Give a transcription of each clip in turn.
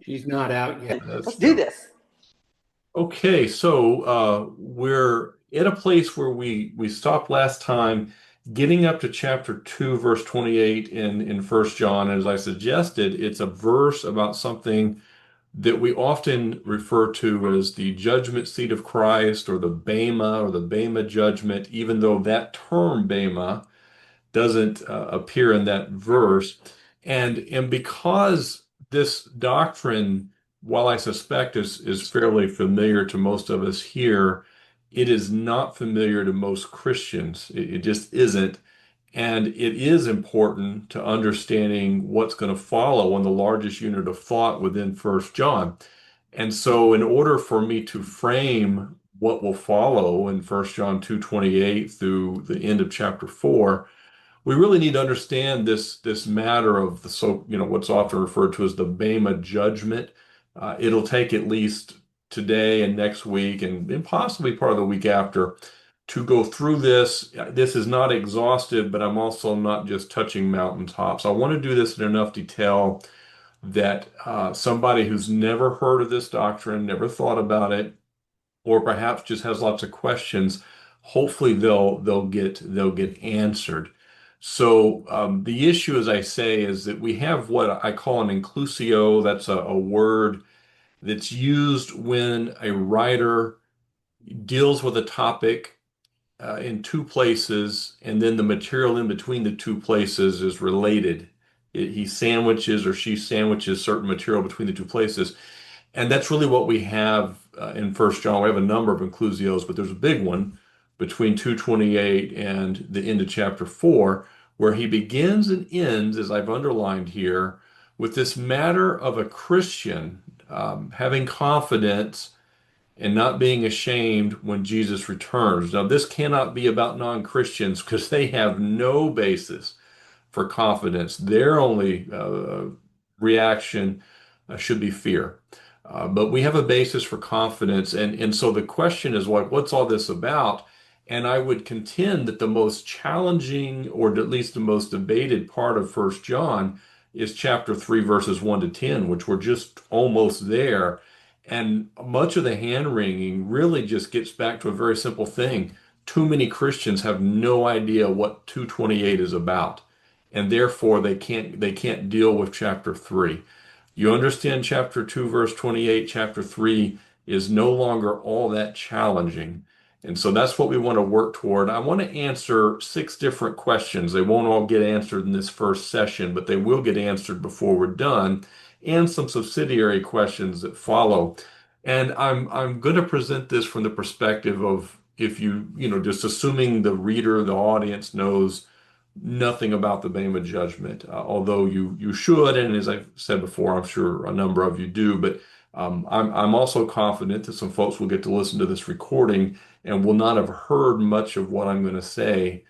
She's not out yet. That's Let's do true. this. Okay, so we're at a place where we stopped last time, getting up to chapter 2, verse 28 in First John. As I suggested, it's a verse about something that we often refer to as the judgment seat of Christ or the Bema judgment, even though that term Bema doesn't appear in that verse. And because this doctrine, while I suspect is fairly familiar to most of us here, it is not familiar to most Christians. It just isn't. And it is important to understanding what's going to follow on the largest unit of thought within First John. And so in order for me to frame what will follow in First John 2:28 through the end of chapter 4, we really need to understand this matter of what's often referred to as the Bema judgment. It'll take at least today and next week and possibly part of the week after to go through this. This is not exhaustive, but I'm also not just touching mountaintops. I want to do this in enough detail that somebody who's never heard of this doctrine, never thought about it, or perhaps just has lots of questions, hopefully they'll get answered. So the issue, as I say, is that we have what I call an inclusio. That's a word that's used when a writer deals with a topic in two places, and then the material in between the two places is related. He sandwiches or she sandwiches certain material between the two places. And that's really what we have in First John. We have a number of inclusios, but there's a big one between 2:28 and the end of chapter 4, where he begins and ends, as I've underlined here, with this matter of a Christian having confidence and not being ashamed when Jesus returns. Now, this cannot be about non-Christians because they have no basis for confidence. Their only reaction should be fear. But we have a basis for confidence. And so the question is, what's all this about? And I would contend that the most challenging, or at least the most debated part of First John is chapter 3, verses 1 to 10, which we're just almost there. And much of the hand wringing really just gets back to a very simple thing. Too many Christians have no idea what 228 is about, and therefore they can't deal with chapter 3. You understand chapter 2, verse 28, chapter 3 is no longer all that challenging. And so that's what we want to work toward. I want to answer 6 different questions. They won't all get answered in this first session, but they will get answered before we're done, and some subsidiary questions that follow. And I'm going to present this from the perspective of, if just assuming the reader, the audience knows nothing about the Bema judgment, although you should, and as I've said before, I'm sure a number of you do. But I'm also confident that some folks will get to listen to this recording and will not have heard much of what I'm going to say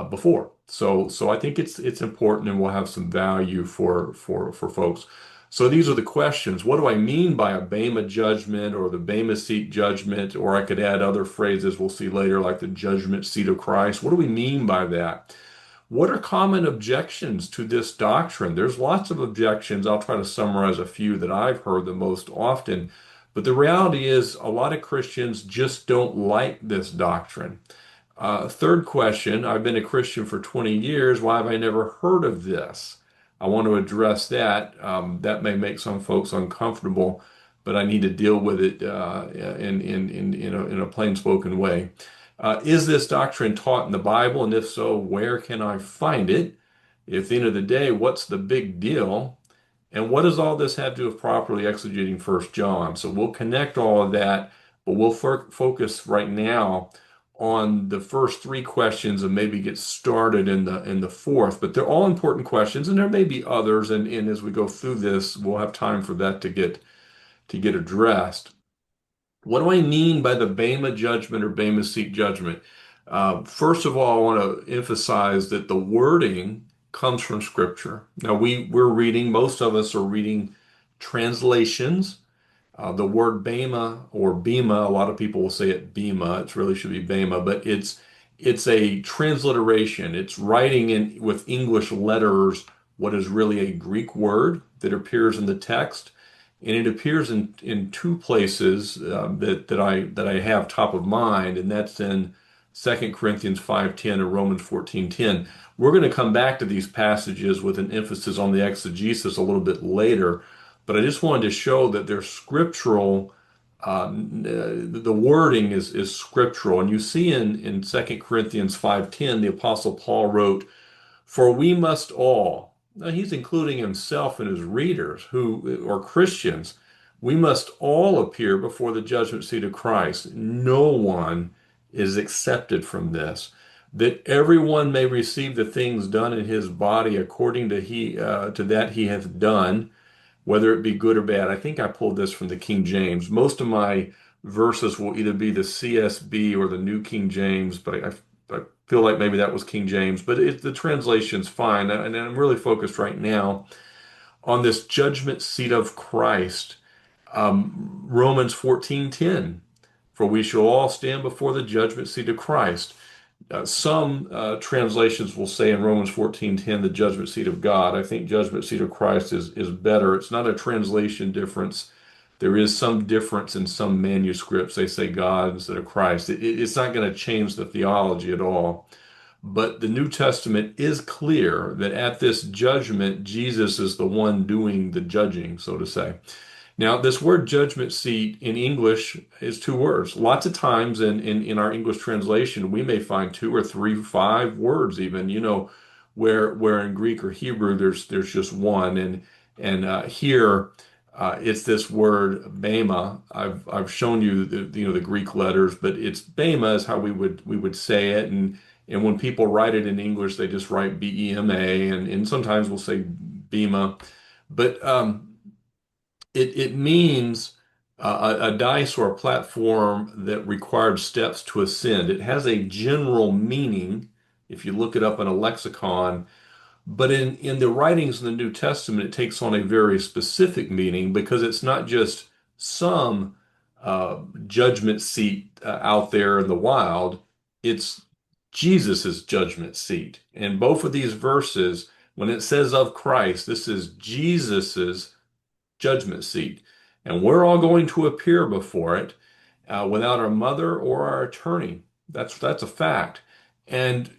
before. So I think it's important and will have some value for folks. So these are the questions. What do I mean by a Bema judgment or the Bema seat judgment? Or I could add other phrases we'll see later, like the judgment seat of Christ. What do we mean by that? What are common objections to this doctrine? There's lots of objections. I'll try to summarize a few that I've heard the most often. But the reality is, a lot of Christians just don't like this doctrine. Third question, I've been a Christian for 20 years. Why have I never heard of this? I want to address that. That may make some folks uncomfortable, but I need to deal with it in a plain spoken way. Is this doctrine taught in the Bible? And if so, where can I find it? At the end of the day, what's the big deal? And what does all this have to do with properly exegeting First John? So we'll connect all of that, but we'll focus right now on the first 3 questions and maybe get started in the fourth. But they're all important questions, and there may be others. And as we go through this, we'll have time for that to get addressed. What do I mean by the Bema judgment or Bema seat judgment? First of all, I want to emphasize that the wording comes from Scripture. Now, most of us are reading translations. The word Bema or Bema, a lot of people will say it Bema. It really should be Bema, but it's a transliteration. It's writing in with English letters what is really a Greek word that appears in the text. and it appears in two places that I have top of mind, and that's in 2 Corinthians 5:10 and Romans 14:10. We're going to come back to these passages with an emphasis on the exegesis a little bit later, but I just wanted to show that they're scriptural. The wording is scriptural, and you see in 2 Corinthians 5:10, the Apostle Paul wrote, "For we must all," now he's including himself and his readers who are Christians, "we must all appear before the judgment seat of Christ. No one is accepted from this, that everyone may receive the things done in his body according to that he hath done, whether it be good or bad." I think I pulled this from the King James. Most of my verses will either be the CSB or the New King James, but I feel like maybe that was King James, but the translation's fine. And I'm really focused right now on this judgment seat of Christ. Romans 14:10, "For we shall all stand before the judgment seat of Christ." Some translations will say in Romans 14:10, "the judgment seat of God." I think judgment seat of Christ is better. It's not a translation difference. There is some difference in some manuscripts. They say God instead of Christ. It's not going to change the theology at all. But the New Testament is clear that at this judgment, Jesus is the one doing the judging, so to say. Now, this word judgment seat in English is two words. Lots of times in our English translation, we may find two or three, five words even, where in Greek or Hebrew there's just one. And here it's this word bema. I've shown you the Greek letters, but it's bema is how we would say it. And when people write it in English, they just write BEMA, and sometimes we'll say bema. But it means a dice or a platform that required steps to ascend. It has a general meaning if you look it up in a lexicon, but in the writings in the New Testament, it takes on a very specific meaning because it's not just some judgment seat out there in the wild, it's Jesus's judgment seat. And both of these verses, when it says of Christ, this is Jesus's judgment seat. And we're all going to appear before it without our mother or our attorney. That's a fact. And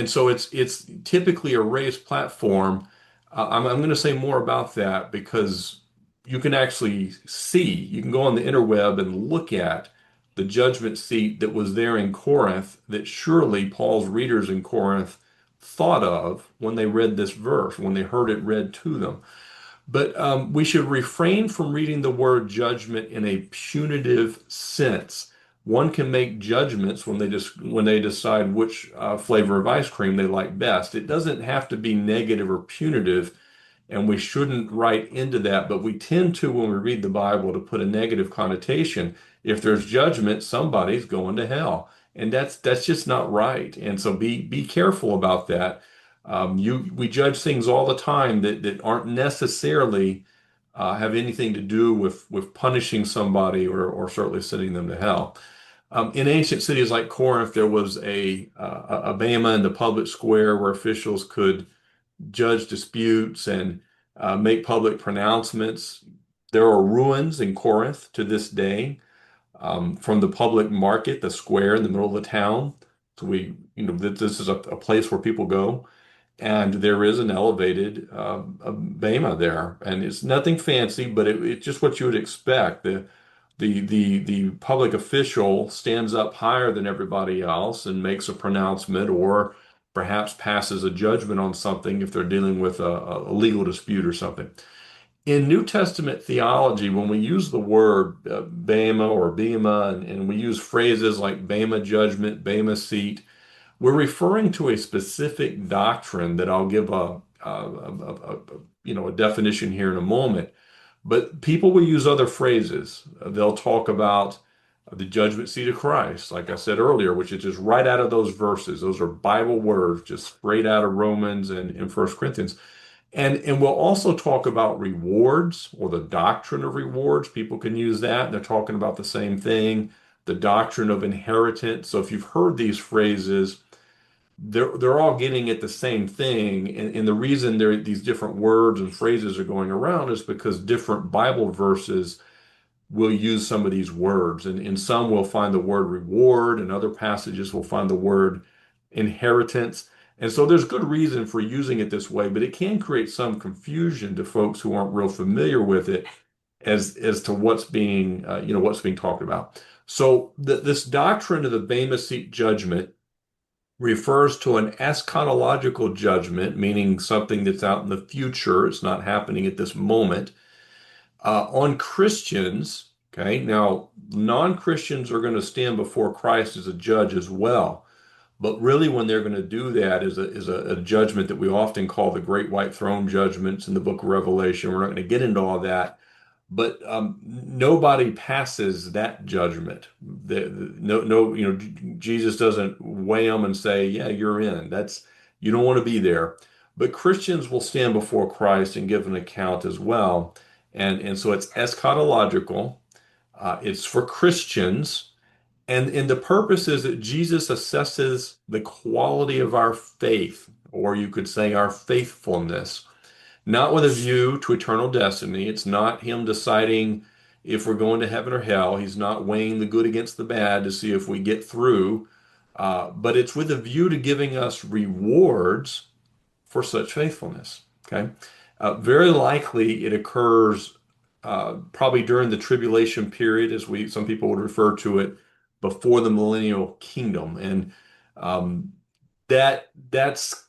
so it's typically a raised platform. I'm going to say more about that because you can actually see, you can go on the interweb and look at the judgment seat that was there in Corinth that surely Paul's readers in Corinth thought of when they read this verse, when they heard it read to them. But we should refrain from reading the word judgment in a punitive sense. One can make judgments when they decide which flavor of ice cream they like best. It doesn't have to be negative or punitive, and we shouldn't write into that. But we tend to, when we read the Bible, to put a negative connotation. If there's judgment, somebody's going to hell, and that's just not right. And so be careful about that. We judge things all the time that aren't necessarily have anything to do with punishing somebody or certainly sending them to hell. In ancient cities like Corinth, there was a bema in the public square where officials could judge disputes and make public pronouncements. There are ruins in Corinth to this day from the public market, the square in the middle of the town. So this is a place where people go. And there is an elevated a bema there, and it's nothing fancy, but it's just what you would expect. The public official stands up higher than everybody else and makes a pronouncement, or perhaps passes a judgment on something if they're dealing with a legal dispute or something. In New Testament theology, when we use the word bema or bema, and we use phrases like bema judgment, bema seat, we're referring to a specific doctrine that I'll give a definition here in a moment. But people will use other phrases. They'll talk about the judgment seat of Christ, like I said earlier, which is just right out of those verses. Those are Bible words, just straight out of Romans and 1 Corinthians. And we'll also talk about rewards or the doctrine of rewards. People can use that. They're talking about the same thing. The doctrine of inheritance. So if you've heard these phrases, they're all getting at the same thing. And the reason these different words and phrases are going around is because different Bible verses will use some of these words. And in some will find the word reward, and other passages will find the word inheritance. And so there's good reason for using it this way, but it can create some confusion to folks who aren't real familiar with it as to what's being talked about. So this doctrine of the Bema Seat judgment refers to an eschatological judgment, meaning something that's out in the future. It's not happening at this moment on Christians. Okay, now non-Christians are going to stand before Christ as a judge as well. But really, when they're going to do that is a judgment that we often call the Great White Throne judgments in the book of Revelation. We're not going to get into all that, but nobody passes that judgment. No, Jesus doesn't weigh them and say, "Yeah, you're in." You don't want to be there. But Christians will stand before Christ and give an account as well, and so it's eschatological. It's for Christians. And the purpose is that Jesus assesses the quality of our faith, or you could say our faithfulness, not with a view to eternal destiny. It's not him deciding if we're going to heaven or hell. He's not weighing the good against the bad to see if we get through, but it's with a view to giving us rewards for such faithfulness. Okay. Very likely it occurs probably during the tribulation period, as some people would refer to it, before the millennial kingdom. And um, that's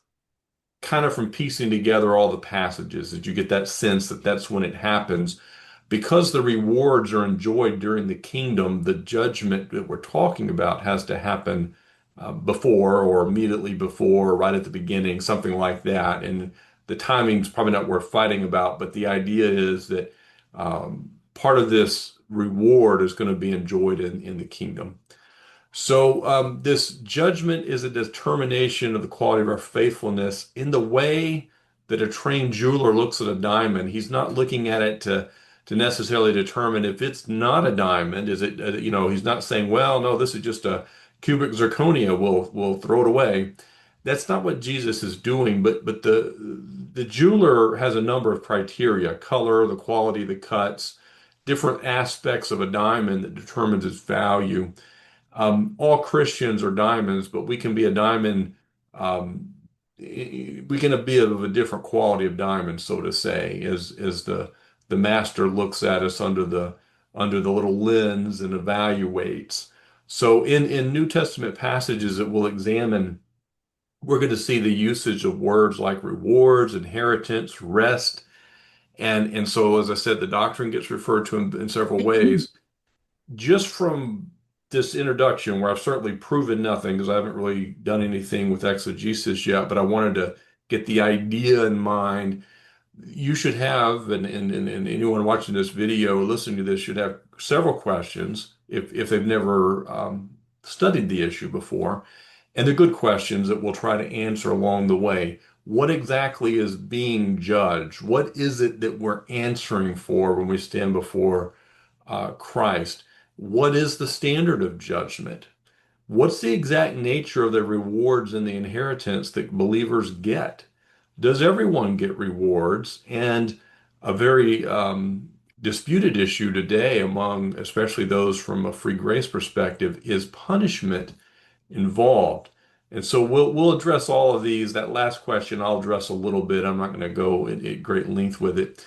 kind of from piecing together all the passages that you get that sense that that's when it happens. Because the rewards are enjoyed during the kingdom, the judgment that we're talking about has to happen before or immediately before, or right at the beginning, something like that. And the timing's probably not worth fighting about, but the idea is that part of this reward is going to be enjoyed in the kingdom. So, this judgment is a determination of the quality of our faithfulness in the way that a trained jeweler looks at a diamond. He's not looking at it to necessarily determine if it's not a diamond. Is it, he's not saying, well, no, this is just a cubic zirconia. We'll throw it away. That's not what Jesus is doing, but the jeweler has a number of criteria: color, the quality of the cuts, different aspects of a diamond that determines its value. All Christians are diamonds, but we can be a diamond. We can be of a different quality of diamond, so to say, as the master looks at us under the little lens and evaluates. So in New Testament passages that we'll examine, we're going to see the usage of words like rewards, inheritance, rest, and so as I said, the doctrine gets referred to in several ways. Just from this introduction, where I've certainly proven nothing because I haven't really done anything with exegesis yet, but I wanted to get the idea in mind. You should have, and anyone watching this video or listening to this should have several questions if they've never studied the issue before. And they're good questions that we'll try to answer along the way. What exactly is being judged? What is it that we're answering for when we stand before Christ? What is the standard of judgment? What's the exact nature of the rewards and the inheritance that believers get? Does everyone get rewards? And a very disputed issue today among especially those from a free grace perspective is punishment involved. And so we'll address all of these. That last question I'll address a little bit. I'm not going to go at great length with it.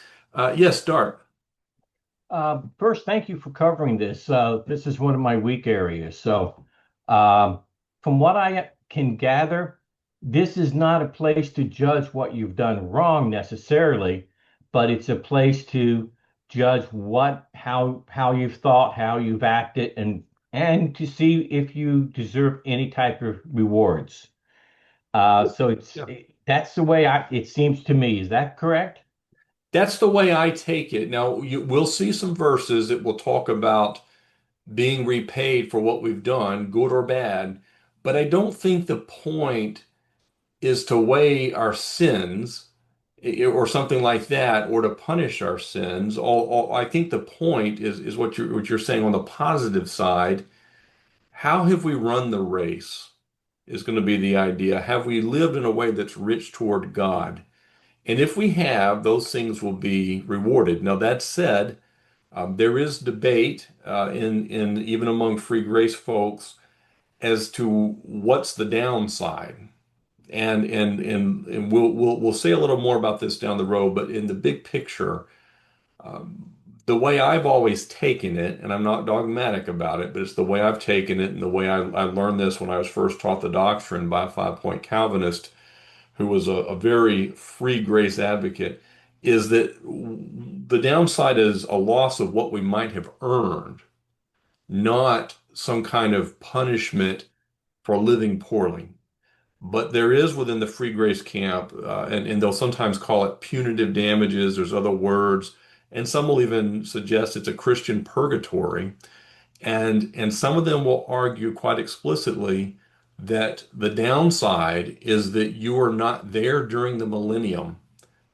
Yes, Dart. First, thank you for covering this. This is one of my weak areas. So, um, from what I can gather, this is not a place to judge what you've done wrong necessarily, but it's a place to judge how you've thought, how you've acted, and to see if you deserve any type of rewards. So Yeah. that's the way it seems to me. Is that correct? That's the way I take it. Now, we'll see some verses that will talk about being repaid for what we've done, good or bad. But I don't think the point is to weigh our sins or something like that, or to punish our sins. I think the point is what you're saying on the positive side. How have we run the race? is going to be the idea, have we lived in a way that's rich toward God? And if we have, those things will be rewarded. Now, that said, there is debate in even among free grace folks as to what's the downside. And we'll say a little more about this down the road, but in the big picture, um, the way I've always taken it, and I'm not dogmatic about it, but it's the way I've taken it and the way I learned this when I was first taught the doctrine by a five-point Calvinist who was a very free grace advocate, is that the downside is a loss of what we might have earned, not some kind of punishment for living poorly. But there is within the free grace camp, and they'll sometimes call it punitive damages. There's other words, and some will even suggest it's a Christian purgatory. And some of them will argue quite explicitly that the downside is that you are not there during the millennium,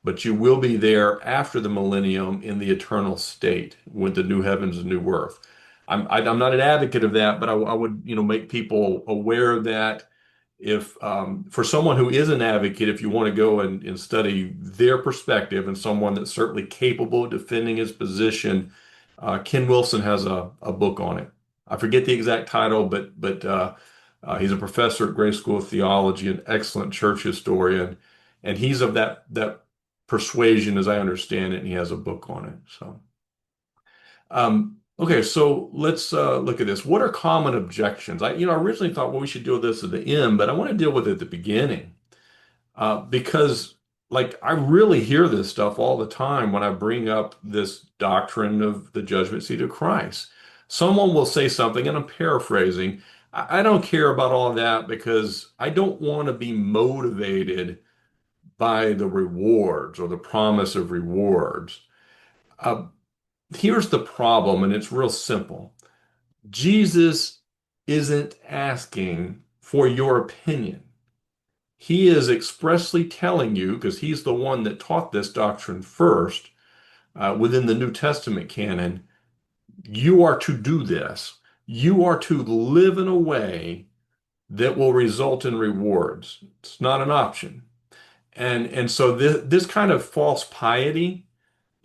but you will be there after the millennium in the eternal state with the new heavens and new earth. I'm not an advocate of that, but I would, make people aware of that. If for someone who is an advocate, if you want to go and study their perspective and someone that's certainly capable of defending his position, Ken Wilson has a book on it. I forget the exact title, but he's a professor at Grace School of Theology, an excellent church historian, and he's of that persuasion, as I understand it, and he has a book on it. So, okay, so let's look at this. What are common objections? I originally thought, well, we should deal with this at the end, but I want to deal with it at the beginning because, like, I really hear this stuff all the time when I bring up this doctrine of the judgment seat of Christ. Someone will say something, and I'm paraphrasing. I don't care about all of that because I don't want to be motivated by the rewards or the promise of rewards. Uh, Here's the problem, and it's real simple. Jesus isn't asking for your opinion. He is expressly telling you, because he's the one that taught this doctrine first within the New Testament canon, you are to do this. You are to live in a way that will result in rewards. It's not an option. And so this kind of false piety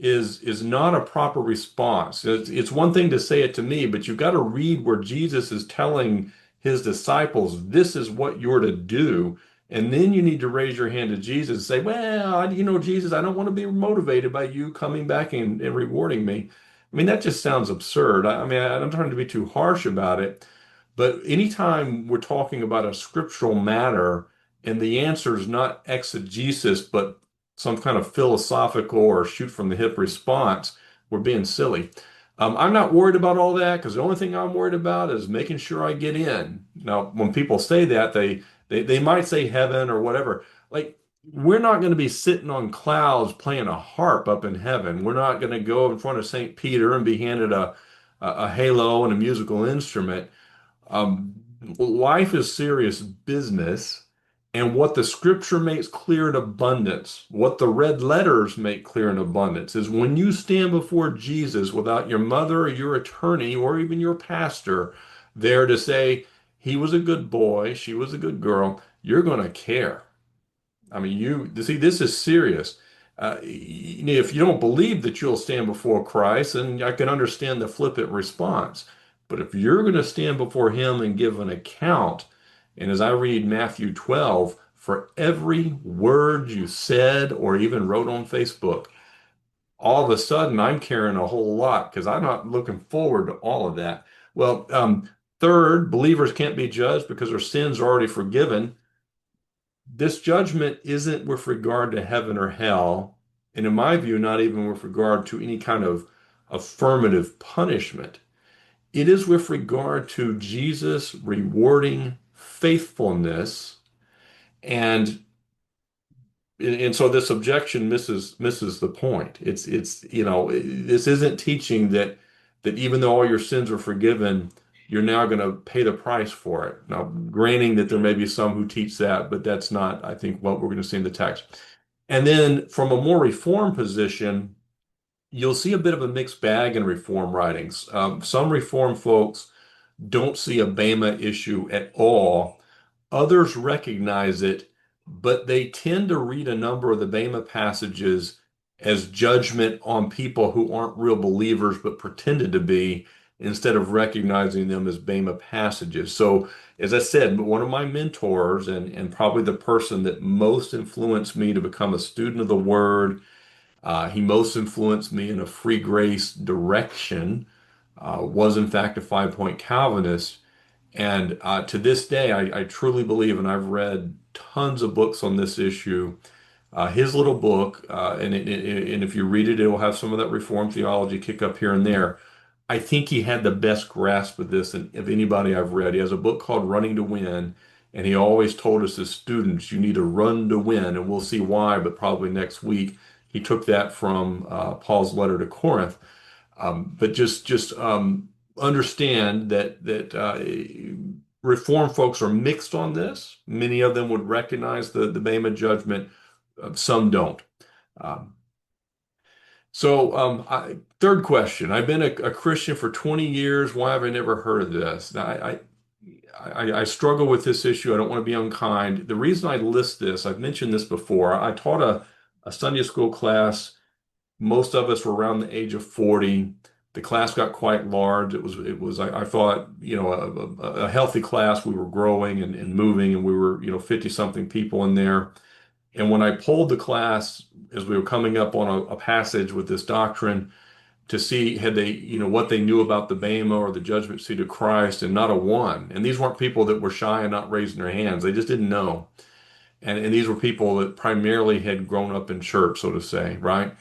is not a proper response. It's one thing to say it to me, but you've got to read where Jesus is telling his disciples, this is what you're to do. And then you need to raise your hand to Jesus and say, well, Jesus, I don't want to be motivated by you coming back and rewarding me. I mean, that just sounds absurd. I mean, I'm trying to be too harsh about it. But anytime we're talking about a scriptural matter and the answer is not exegesis, but some kind of philosophical or shoot from the hip response, we're being silly. I'm not worried about all that because the only thing I'm worried about is making sure I get in. Now, when people say that, they might say heaven or whatever. Like, we're not going to be sitting on clouds playing a harp up in heaven. We're not going to go in front of St. Peter and be handed a halo and a musical instrument. Um, Life is serious business, and what the scripture makes clear in abundance, what the red letters make clear in abundance, is when you stand before Jesus without your mother or your attorney or even your pastor there to say, he was a good boy, she was a good girl, you're going to care. I mean, you see, this is serious. If you don't believe that you'll stand before Christ, then I can understand the flippant response. But if you're going to stand before him and give an account, and as I read Matthew 12, for every word you said or even wrote on Facebook, all of a sudden I'm caring a whole lot because I'm not looking forward to all of that. Well, third, believers can't be judged because their sins are already forgiven. This judgment isn't with regard to heaven or hell, and in my view, not even with regard to any kind of affirmative punishment. It is with regard to Jesus rewarding faithfulness, and so this objection misses the point. It's this isn't teaching that even though all your sins are forgiven, you're now going to pay the price for it. Now, granting that there may be some who teach that, but that's not, I think, what we're going to see in the text. And then from a more reform position, you'll see a bit of a mixed bag in reform writings. Some reform folks don't see a Bema issue at all, Others recognize it, but they tend to read a number of the Bema passages as judgment on people who aren't real believers but pretended to be, instead of recognizing them as Bema passages. So, as I said, one of my mentors and probably the person that most influenced me to become a student of the Word, he most influenced me in a free grace direction, was in fact a five-point Calvinist. And to this day, I truly believe, and I've read tons of books on this issue. His little book, and if you read it, it will have some of that Reformed theology kick up here and there. I think he had the best grasp of this of anybody I've read. He has a book called Running to Win, and he always told us as students, you need to run to win, and we'll see why, but probably next week. He took that from Paul's letter to Corinth. But just understand that Reform folks are mixed on this. Many of them would recognize the Bema judgment. Some don't. Um, Third question. I've been a Christian for 20 years. Why have I never heard of this? Now, I struggle with this issue. I don't want to be unkind. The reason I list this, I've mentioned this before. I taught a Sunday school class. Most of us were around the age of 40. The class got quite large. I thought, a healthy class. We were growing and moving, and we were, 50 something people in there. And when I polled the class as we were coming up on a passage with this doctrine to see had they, what they knew about the Bema or the judgment seat of Christ, and not a one. And these weren't people that were shy and not raising their hands. They just didn't know. And these were people that primarily had grown up in church, so to say, right?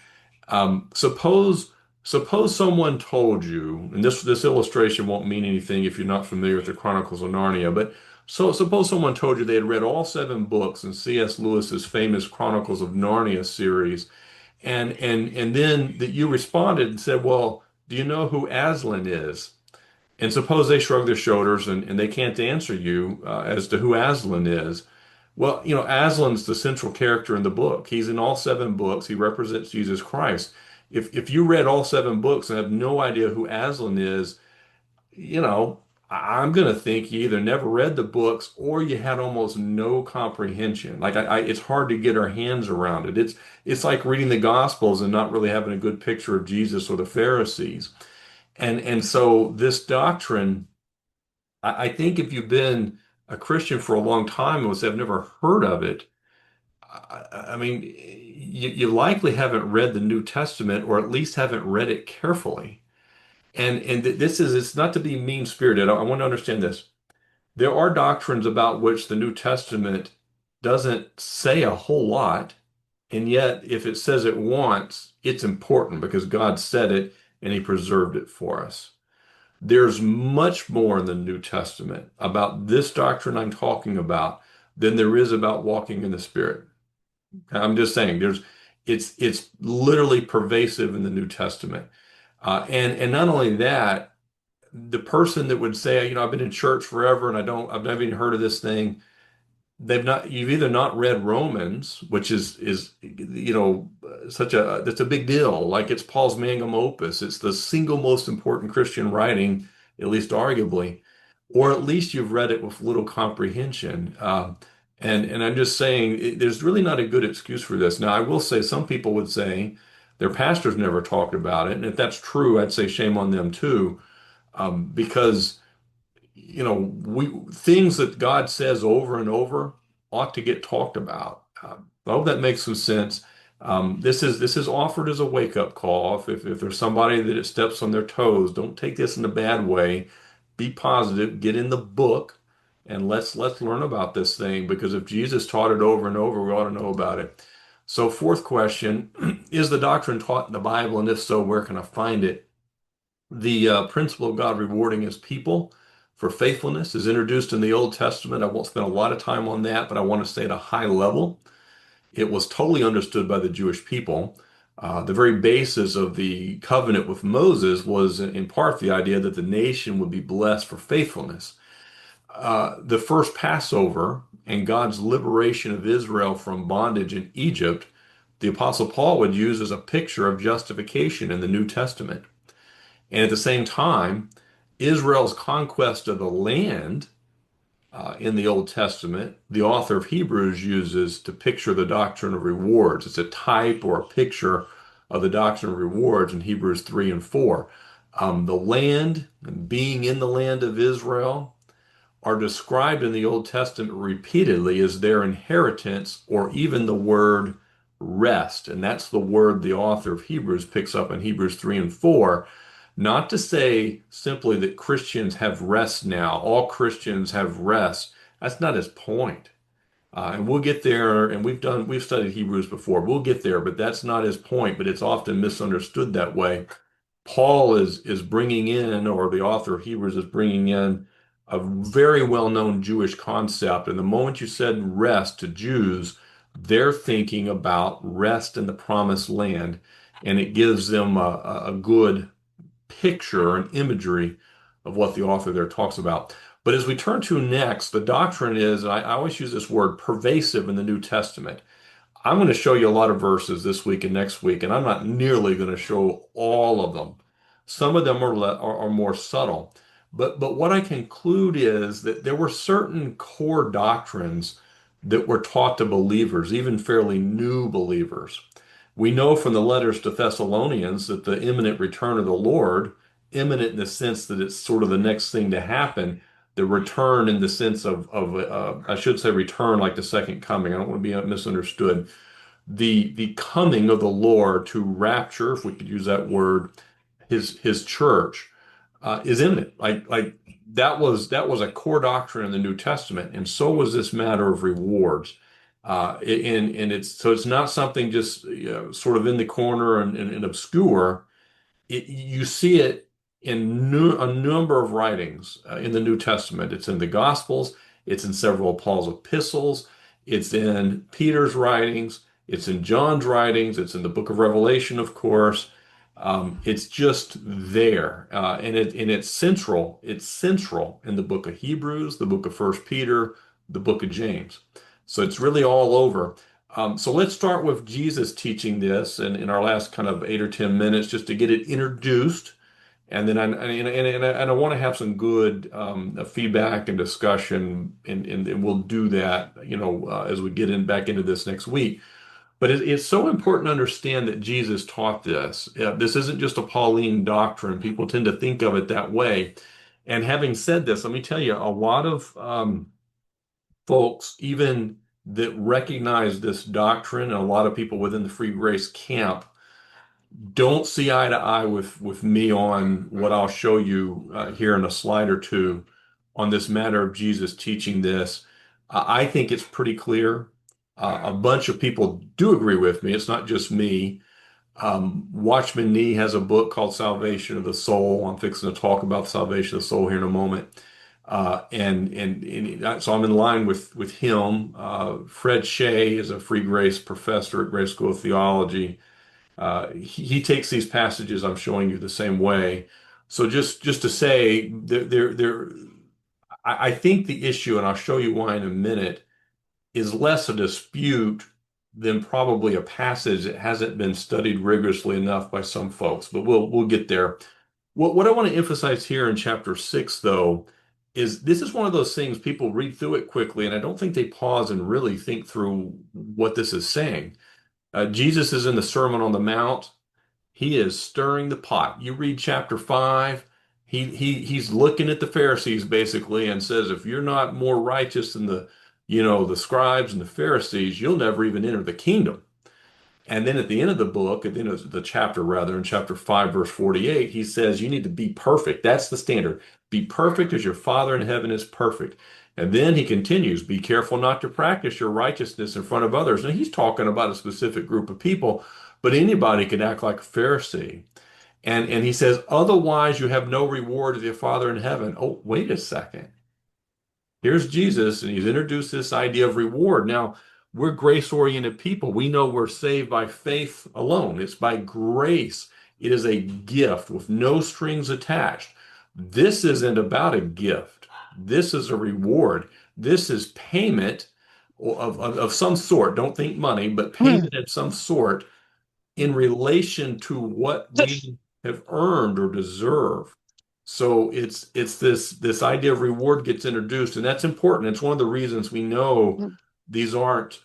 Suppose someone told you, and this illustration won't mean anything if you're not familiar with the Chronicles of Narnia, but so suppose someone told you they had read all seven books in C.S. Lewis's famous Chronicles of Narnia series, and then that you responded and said, "Well, do you know who Aslan is?" And suppose they shrug their shoulders and they can't answer you as to who Aslan is. Well, Aslan's the central character in the book. He's in all seven books. He represents Jesus Christ. If you read all seven books and have no idea who Aslan is, you know, I'm going to think you either never read the books or you had almost no comprehension. Like it's hard to get our hands around it. It's like reading the Gospels and not really having a good picture of Jesus or the Pharisees. And so this doctrine, I think if you've been a Christian for a long time and have never heard of it, I mean, you likely haven't read the New Testament, or at least haven't read it carefully. It's not to be mean-spirited. I want to understand this. There are doctrines about which the New Testament doesn't say a whole lot, and yet if it says it once, it's important because God said it and He preserved it for us. There's much more in the New Testament about this doctrine I'm talking about than there is about walking in the Spirit. I'm just saying it's literally pervasive in the New Testament. And not only that, the person that would say, I've been in church forever and I've never even heard of this thing. You've either not read Romans, which is that's a big deal. Like it's Paul's magnum opus. It's the single most important Christian writing, at least arguably, or at least you've read it with little comprehension. And I'm just saying, there's really not a good excuse for this. Now, I will say some people would say their pastors never talked about it, and if that's true, I'd say shame on them too, because we things that God says over and over ought to get talked about. I hope that makes some sense. This is offered as a wake-up call. If there's somebody that it steps on their toes, don't take this in a bad way. Be positive, get in the book, and let's learn about this thing, because if Jesus taught it over and over, we ought to know about it. So, fourth question, is the doctrine taught in the Bible? And if so, where can I find it? The principle of God rewarding His people for faithfulness is introduced in the Old Testament. I won't spend a lot of time on that, but I want to stay at a high level. It was totally understood by the Jewish people. The very basis of the covenant with Moses was in part the idea that the nation would be blessed for faithfulness. The first Passover and God's liberation of Israel from bondage in Egypt, the Apostle Paul would use as a picture of justification in the New Testament. And at the same time, Israel's conquest of the land in the Old Testament, the author of Hebrews uses to picture the doctrine of rewards. It's a type or a picture of the doctrine of rewards in Hebrews 3 and 4. The land, being in the land of Israel, are described in the Old Testament repeatedly as their inheritance, or even the word rest. And that's the word the author of Hebrews picks up in Hebrews 3 and 4. Not to say simply that Christians have rest now, all Christians have rest. That's not his point. And we'll get there, and we've studied Hebrews before. We'll get there, but that's not his point, but it's often misunderstood that way. Paul is bringing in, or the author of Hebrews is bringing in, a very well-known Jewish concept. And the moment you said rest to Jews, they're thinking about rest in the promised land, and it gives them a good picture and imagery of what the author there talks about. But as we turn to next, the doctrine is, and I always use this word, pervasive in the New Testament. I'm going to show you a lot of verses this week and next week, and I'm not nearly going to show all of them. Some of them are more subtle. But what I conclude is that there were certain core doctrines that were taught to believers, even fairly new believers. We know from the letters to Thessalonians that the imminent return of the Lord, imminent in the sense that it's sort of the next thing to happen, the return in the sense of I should say return like the second coming. I don't want to be misunderstood. The coming of the Lord to rapture, if we could use that word, his church is imminent. Like that was a core doctrine in the New Testament, and so was this matter of rewards. And it's not something just sort of in the corner and obscure. You see it in a number of writings in the New Testament. It's in the Gospels, it's in several of Paul's epistles, it's in Peter's writings, it's in John's writings, it's in the book of Revelation, of course. It's just there, and it's central. It's central in the book of Hebrews, the book of First Peter, the book of James. So it's really all over. So let's start with Jesus teaching this, and in our last kind of 8 or 10 minutes, just to get it introduced, and then I want to have some good feedback and discussion, and we'll do that, as we get back into this next week. But it's so important to understand that Jesus taught this. This isn't just a Pauline doctrine. People tend to think of it that way. And having said this, let me tell you, a lot of folks, even that recognize this doctrine, and a lot of people within the free grace camp, don't see eye to eye with me on what I'll show you here in a slide or two on this matter of Jesus teaching this. I think it's pretty clear. A bunch of people do agree with me. It's not just me. Watchman Nee has a book called Salvation of the Soul. I'm fixing to talk about the salvation of the soul here in a moment. So I'm in line with him. Fred Shea is a free grace professor at Grace School of Theology. He takes these passages I'm showing you the same way. So just to say, I think the issue, and I'll show you why in a minute, is less a dispute than probably a passage that hasn't been studied rigorously enough by some folks. But we'll get there. What I want to emphasize here in chapter 6, though, is this is one of those things people read through it quickly, and I don't think they pause and really think through what this is saying. Jesus is in the Sermon on the Mount. He is stirring the pot. You read chapter 5, he's looking at the Pharisees basically and says, if you're not more righteous than the scribes and the Pharisees, you'll never even enter the kingdom. And then at the end of the book, at the end of the chapter, rather, in chapter 5, verse 48, he says, you need to be perfect. That's the standard. Be perfect as your Father in heaven is perfect. And then he continues, be careful not to practice your righteousness in front of others. And he's talking about a specific group of people, but anybody could act like a Pharisee. And he says, otherwise you have no reward of your Father in heaven. Oh, wait a second. Here's Jesus, and he's introduced this idea of reward. Now, we're grace-oriented people. We know we're saved by faith alone. It's by grace. It is a gift with no strings attached. This isn't about a gift. This is a reward. This is payment of some sort. Don't think money, but payment of some sort in relation to what we have earned or deserve. So it's this idea of reward gets introduced, and that's important. It's one of the reasons we know these aren't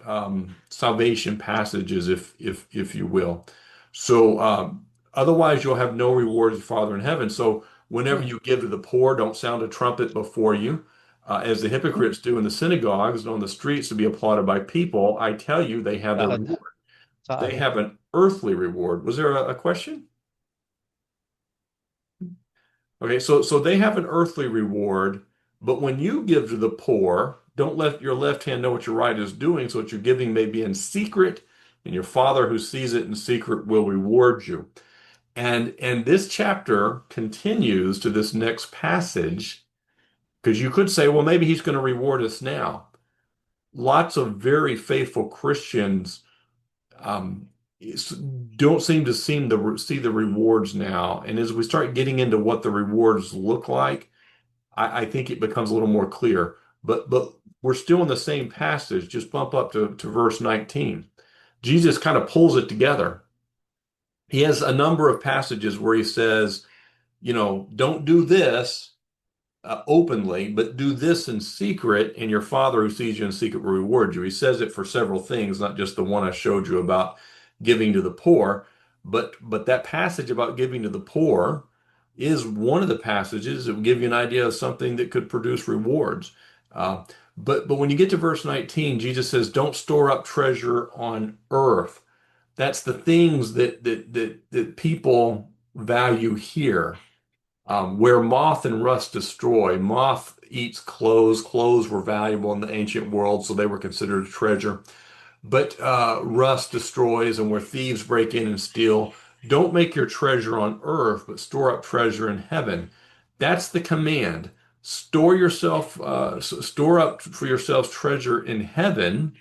salvation passages, if you will. So otherwise, you'll have no reward as your Father in heaven. So whenever you give to the poor, don't sound a trumpet before you, as the hypocrites do in the synagogues and on the streets to be applauded by people. I tell you, they have their صعد reward. They صعد. have an earthly reward. Was there a question? Okay, so they have an earthly reward, but when you give to the poor, don't let your left hand know what your right is doing, so that your giving may be in secret, and your Father who sees it in secret will reward you. And this chapter continues to this next passage, because you could say, well, maybe he's going to reward us now. Lots of very faithful Christians um, don't seem to see the rewards now. And as we start getting into what the rewards look like, I think it becomes a little more clear. But we're still in the same passage. Just bump up to verse 19. Jesus kind of pulls it together. He has a number of passages where he says, don't do this openly, but do this in secret, and your Father who sees you in secret will reward you. He says it for several things, not just the one I showed you about giving to the poor, but that passage about giving to the poor is one of the passages that will give you an idea of something that could produce rewards. Uh, but when you get to verse 19, Jesus says, "Don't store up treasure on earth." That's the things that people value here, where moth and rust destroy. Moth eats clothes. Clothes were valuable in the ancient world, so they were considered a treasure. But rust destroys, and where thieves break in and steal. Don't make your treasure on earth, but store up treasure in heaven. That's the command. Store up for yourselves treasure in heaven.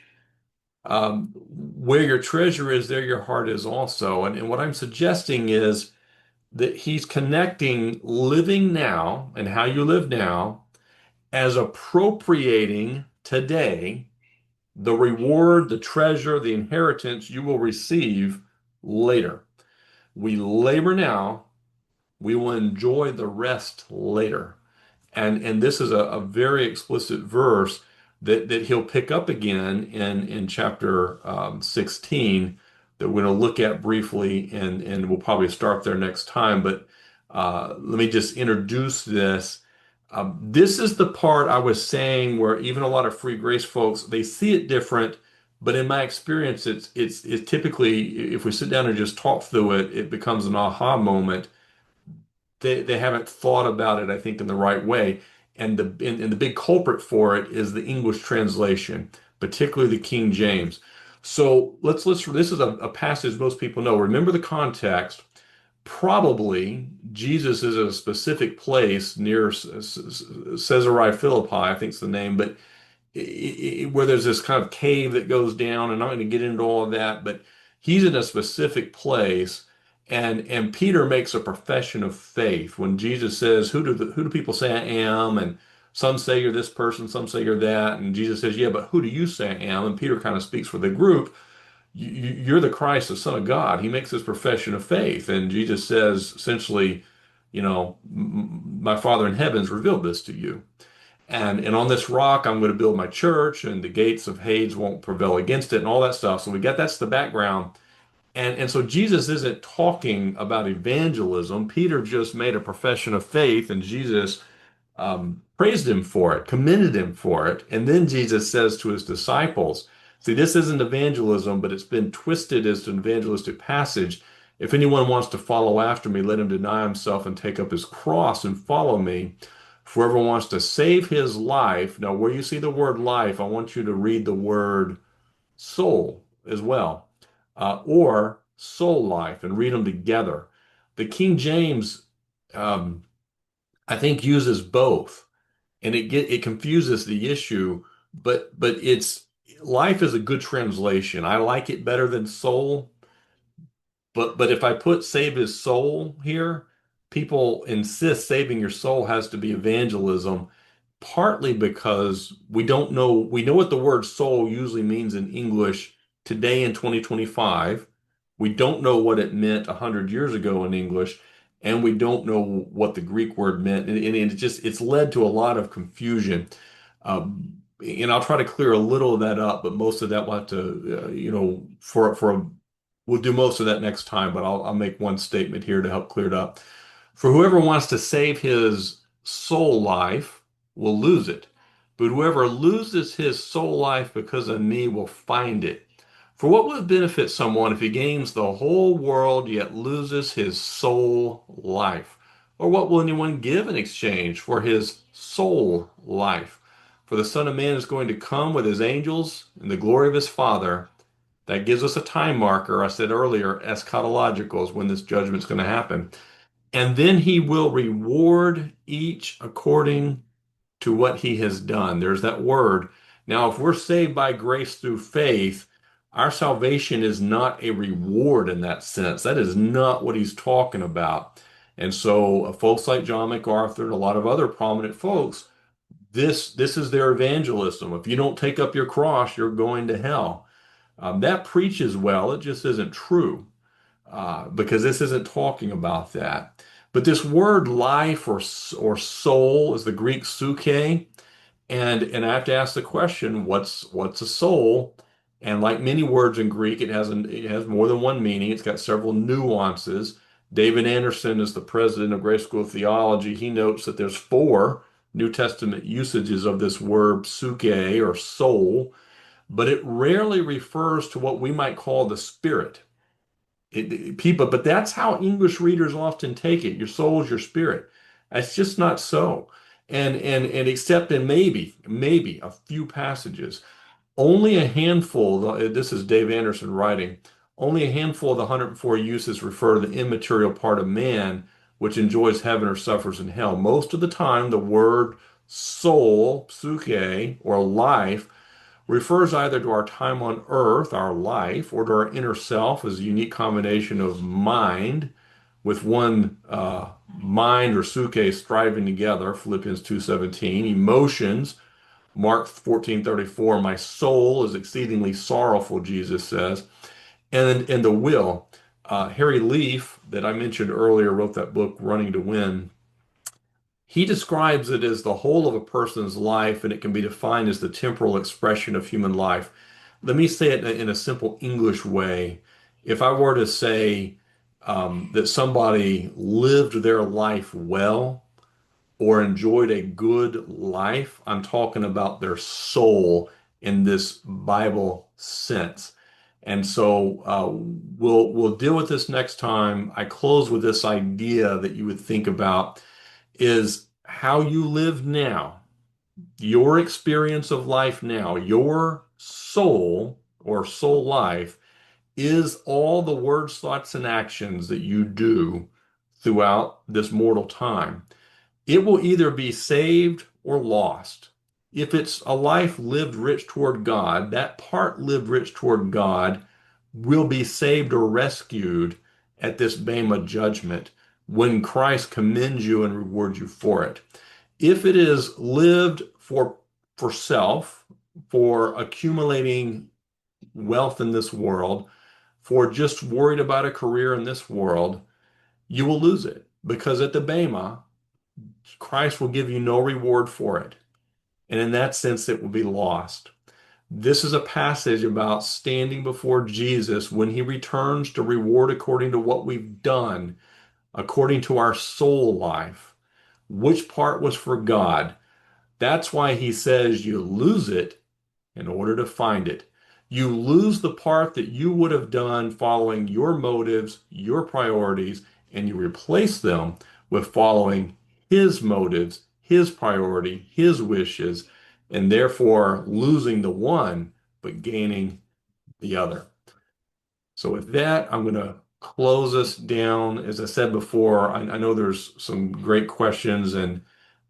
Where your treasure is, there your heart is also. And what I'm suggesting is that he's connecting living now and how you live now as appropriating today the reward, the treasure, the inheritance you will receive later. We labor now, we will enjoy the rest later. And this is a very explicit verse that he'll pick up again in chapter 16 that we're going to look at briefly, and we'll probably start there next time. But let me just introduce this. This is the part I was saying where even a lot of free grace folks, they see it different. But in my experience, it's typically, if we sit down and just talk through it, it becomes an aha moment. They haven't thought about it, I think, in the right way. And the big culprit for it is the English translation, particularly the King James. So this is a passage most people know. Remember the context. Probably Jesus is at a specific place near Caesarea Philippi, I think is the name, but where there's this kind of cave that goes down. I'm not going to get into all of that, but he's in a specific place, and Peter makes a profession of faith when Jesus says, "Who do people say I am?" And some say you're this person, some say you're that, and Jesus says, "Yeah, but who do you say I am?" And Peter kind of speaks for the group. You're the Christ, the Son of God. He makes this profession of faith, and Jesus says essentially, my Father in heaven's revealed this to you. And on this rock, I'm going to build my church, and the gates of Hades won't prevail against it, and all that stuff. So that's the background. And so Jesus isn't talking about evangelism. Peter just made a profession of faith, and Jesus praised him for it, commended him for it. And then Jesus says to his disciples, see, this isn't evangelism, but it's been twisted as an evangelistic passage. If anyone wants to follow after me, let him deny himself and take up his cross and follow me. For whoever wants to save his life, now where you see the word life, I want you to read the word soul as well, or soul life, and read them together. The King James, I think, uses both, and it confuses the issue. But it's life is a good translation. I like it better than soul. But if I put save his soul here, people insist saving your soul has to be evangelism, partly because we don't know, we know what the word soul usually means in English today in 2025. We don't know what it meant 100 years ago in English. and we don't know what the Greek word meant, and it's led to a lot of confusion. And I'll try to clear a little of that up, but most of that we'll have to, we'll do most of that next time. But I'll make one statement here to help clear it up. For whoever wants to save his soul life will lose it, but whoever loses his soul life because of me will find it. For what would benefit someone if he gains the whole world yet loses his soul life? Or what will anyone give in exchange for his soul life? For the Son of Man is going to come with his angels in the glory of his Father. That gives us a time marker. I said earlier, eschatological is when this judgment's going to happen. And then he will reward each according to what he has done. There's that word. Now, if we're saved by grace through faith, our salvation is not a reward in that sense. That is not what he's talking about. And so, folks like John MacArthur and a lot of other prominent folks, this is their evangelism. If you don't take up your cross, you're going to hell. That preaches well, it just isn't true because this isn't talking about that. But this word life or soul is the Greek psyche, and I have to ask the question, what's a soul? And like many words in Greek, it has more than one meaning. It's got several nuances. David Anderson is the president of Grace School of Theology. He notes that there's four New Testament usages of this word psyche or soul, but it rarely refers to what we might call the spirit. But that's how English readers often take it. Your soul is your spirit. That's just not so. And except in maybe a few passages, only a handful, this is Dave Anderson writing, only a handful of the 104 uses refer to the immaterial part of man which enjoys heaven or suffers in hell. Most of the time, the word soul, psyche, or life refers either to our time on earth, our life, or to our inner self as a unique combination of mind with one mind or psyche striving together, Philippians 2:17, emotions, Mark 14:34, my soul is exceedingly sorrowful, Jesus says, and the will. Harry Leaf, that I mentioned earlier, wrote that book, Running to Win. He describes it as the whole of a person's life, and it can be defined as the temporal expression of human life. Let me say it in a simple English way. If I were to say that somebody lived their life well or enjoyed a good life, I'm talking about their soul in this Bible sense. And so we'll deal with this next time. I close with this idea that you would think about is how you live now, your experience of life now, your soul or soul life is all the words, thoughts, and actions that you do throughout this mortal time. It will either be saved or lost. If it's a life lived rich toward God, that part lived rich toward God will be saved or rescued at this Bema judgment when Christ commends you and rewards you for it. If it is lived for self, for accumulating wealth in this world, for just worried about a career in this world, you will lose it because at the Bema, Christ will give you no reward for it. And in that sense, it will be lost. This is a passage about standing before Jesus when he returns to reward according to what we've done, according to our soul life. Which part was for God? That's why he says you lose it in order to find it. You lose the part that you would have done following your motives, your priorities, and you replace them with following his motives, his priority, his wishes, and therefore losing the one but gaining the other. So with that, I'm going to close us down. As I said before, I know there's some great questions and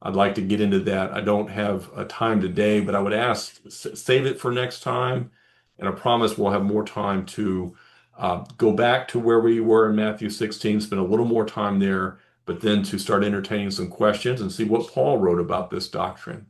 I'd like to get into that. I don't have a time today, but I would ask, save it for next time. And I promise we'll have more time to go back to where we were in Matthew 16, spend a little more time there, but then to start entertaining some questions and see what Paul wrote about this doctrine.